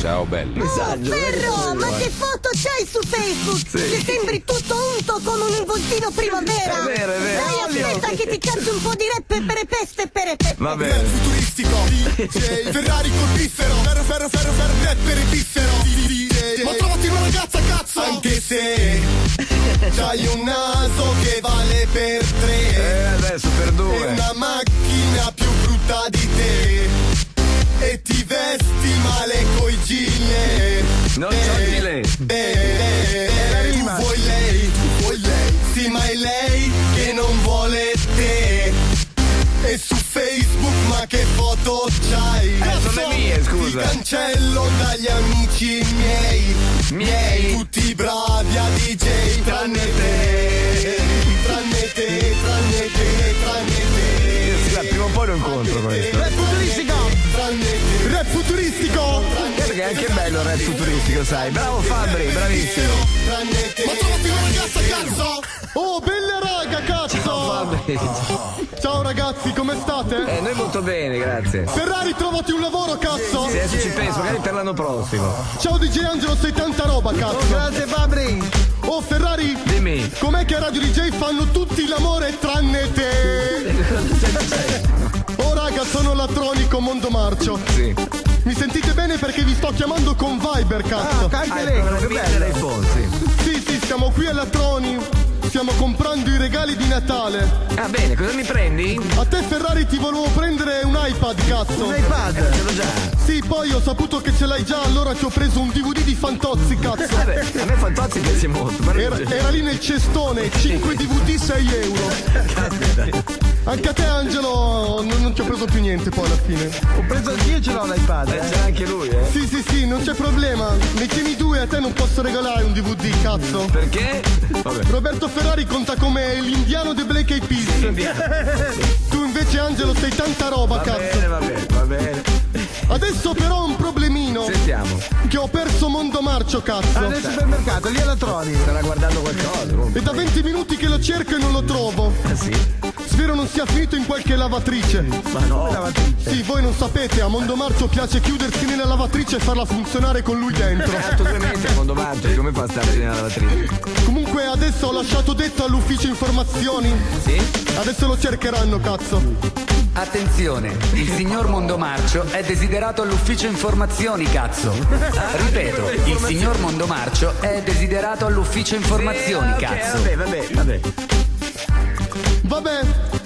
Ciao bello. Ferro, ma che foto c'hai su Facebook? Ti sembri tutto unto come un voltino primavera. È vero. Dai, aspetta che ti canto un po' di rap per peste. Va bene. Futuristico, DJ, Ferrari colpissero, ferro, rapper epissero. Ma trovati una ragazza, cazzo! Anche se c'hai un naso che vale per 3. Adesso per 2. E una macchina più brutta di te. E ti vesti male coi gilet. Non c'ho gilet. Tu vuoi lei, sì, ma è lei che non vuole te. E su Facebook ma che foto c'hai? Sono le mie, scusa. Ti cancello dagli amici miei. Tutti bravi a DJ tranne te. Prima o poi lo incontro questo. Rap futuristico. Guarda che è anche bello il rap futuristico, sai. Bravo Fabri, bravissimo. Ma trovati una ragazza, cazzo! Oh, bella raga, cazzo! Ciao Fabri. Ciao ragazzi, come state? Noi molto bene, grazie. Ferrari, trovati un lavoro, cazzo! Sì, adesso ci penso, magari per l'anno prossimo. Ciao DJ Angelo, sei tanta roba, cazzo! Grazie Fabri. Oh Ferrari, Dimmi. com'è che a Radio DJ fanno tutti l'amore tranne te? Oh raga, sono Latronico Mondomarcio. Sì. Mi sentite bene perché vi sto chiamando con Viber, cazzo. Anche lei, che bello. iPhone, sì. Sì, siamo qui a Latroni. Stiamo comprando i regali di Natale. Ah bene, cosa mi prendi? A te Ferrari ti volevo prendere un iPad, cazzo. Un iPad. Ce l'ho già. Sì, poi ho saputo che ce l'hai già, allora ti ho preso un DVD di Fantozzi, cazzo. Vabbè, a me Fantozzi piace molto. Ma Era lì nel cestone, 5 DVD, 6 euro. Anche a te Angelo non ci ho preso più niente poi alla fine. Ho preso anch'io, ce l'ho l'iPad. c'è anche lui, eh? Sì, non c'è problema. Ne tieni 2, a te non posso regalare un DVD, cazzo. Perché? Vabbè. Roberto Ferrari conta come l'indiano dei Black Eyed Peas. Tu invece Angelo sei tanta roba, cazzo. Va bene. Adesso però ho un problemino. Sentiamo. Che ho perso Mondomarcio, cazzo. Nel supermercato, lì alla Troni. Starà guardando qualcosa. E da 20 minuti che lo cerco e non lo trovo. Ah sì? Spero non sia finito in qualche lavatrice. Ma no. Sì, voi non sapete, a Mondomarcio piace chiudersi nella lavatrice e farla funzionare con lui dentro. Fatto 2 mesi a Mondomarcio, come fa a starsi nella lavatrice? Comunque adesso ho lasciato detto all'ufficio informazioni. Sì? Adesso lo cercheranno, cazzo. Attenzione, il signor Mondomarcio è desiderato all'ufficio informazioni, cazzo. Ripeto, il signor Mondomarcio è desiderato all'ufficio informazioni, cazzo. Vabbè. Vabbè,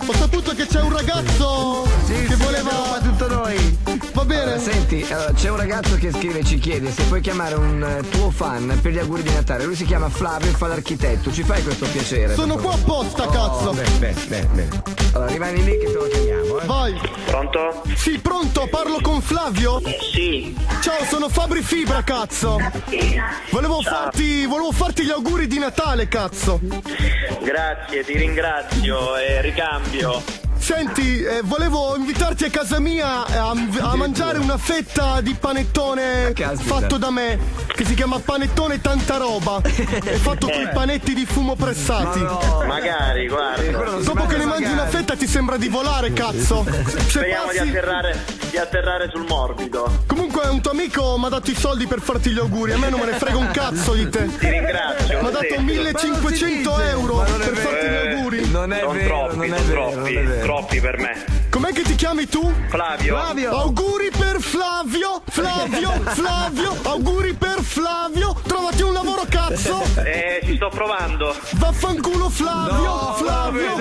ho saputo che c'è un ragazzo che voleva... tutto noi. Va bene. Senti, c'è un ragazzo che scrive e ci chiede se puoi chiamare un tuo fan per gli auguri di Natale. Lui si chiama Flavio e fa l'architetto. Ci fai questo piacere? Sono qua apposta, cazzo. Bene. Allora, rimani lì che te lo chiamiamo, Vai. Pronto? Sì, pronto, parlo con Flavio? Sì. Ciao, sono Fabri Fibra, cazzo. Volevo farti gli auguri di Natale, cazzo. Grazie, ti ringrazio e ricambio. Senti, volevo invitarti a casa mia a mangiare una fetta di panettone fatto da me, che si chiama panettone tanta roba. È fatto con i panetti di fumo pressati. Magari, guarda. Dopo che ne mangi una fetta ti sembra di volare, cazzo. Se Speriamo passi... di atterrare sul morbido. Comunque un tuo amico mi ha dato i soldi per farti gli auguri. A me non me ne frega un cazzo di te. Ti ringrazio. Mi ha dato 1500 euro per farti gli auguri. Non è vero, non è vero. Troppi per me. Com'è che ti chiami tu? Flavio. Auguri per Flavio. Auguri per Flavio. Trovati un lavoro, cazzo. Ci sto provando. Vaffanculo Flavio. No, Flavio.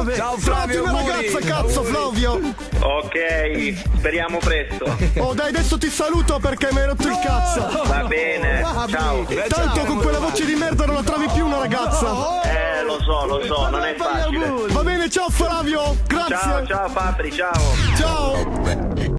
vabbè. Ciao, Flavio, una auguri. ragazza, cazzo, Flavio. Ok, speriamo presto. Oh dai, adesso ti saluto perché mi hai rotto il cazzo. Va bene. Ciao. Tanto con quella voce di merda non la trovi più una ragazza. Lo so, non è facile. Va bene, ciao Flavio. Grazie. Ciao Fabri, ciao. Ciao.